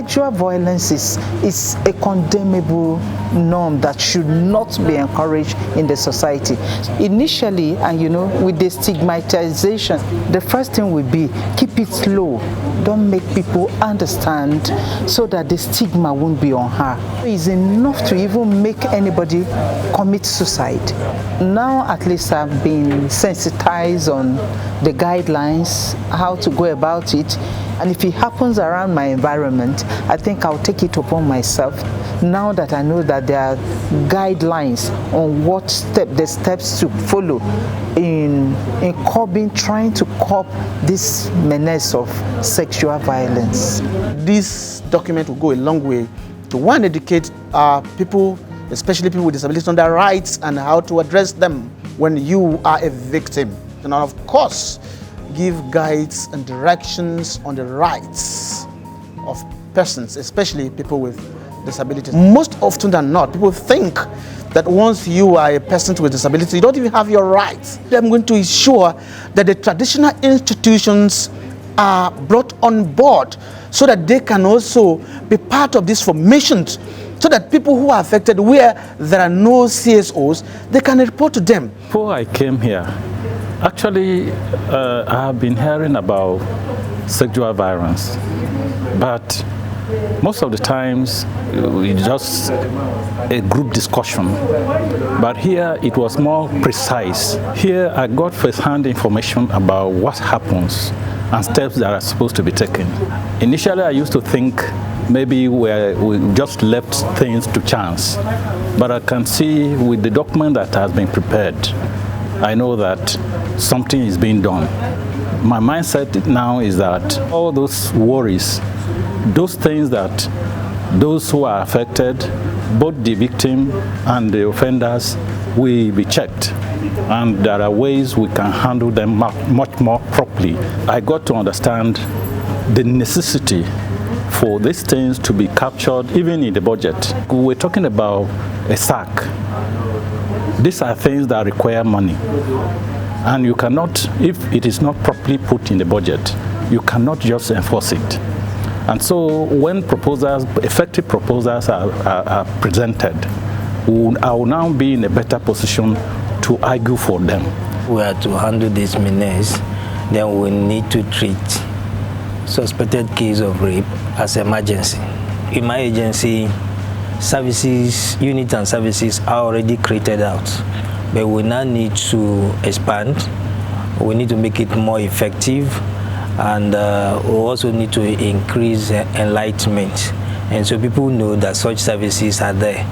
Sexual violence is a condemnable norm that should not be encouraged in the society. Initially, and with the stigmatization, the first thing will be keep it low. Don't make people understand so that the stigma won't be on her. It's enough to even make anybody commit suicide. Now at least I've been sensitized on the guidelines, how to go about it. And if it happens around my environment, I think I'll take it upon myself now that I know that there are guidelines on the steps to follow in trying to curb this menace of sexual violence. This document will go a long way to, one, educate people, especially people with disabilities, on their rights and how to address them when you are a victim. And of course, give guides and directions on the rights of persons, especially people with disabilities. Most often than not, people think that once you are a person with disability, you don't even have your rights. I'm going to ensure that the traditional institutions are brought on board so that they can also be part of these formations, so that people who are affected, where there are no CSOs, they can report to them. Before I came here, actually, I have been hearing about sexual violence, but most of the times it's just a group discussion. But here it was more precise. Here I got first-hand information about what happens and steps that are supposed to be taken. Initially I used to think maybe we just left things to chance, but I can see with the document that has been prepared, I know that something is being done. My mindset now is that all those worries, those things that those who are affected, both the victim and the offenders, will be checked. And there are ways we can handle them much more properly. I got to understand the necessity for these things to be captured even in the budget. We're talking about a SAC. These are things that require money. And you cannot, if it is not properly put in the budget, you cannot just enforce it. And so when proposals, effective proposals are presented, I will now be in a better position to argue for them. We are to handle this menace, then we need to treat suspected case of rape as emergency. In my agency, services, units and services are already created out, but we now need to expand. We need to make it more effective, and we also need to increase enlightenment, and so people know that such services are there.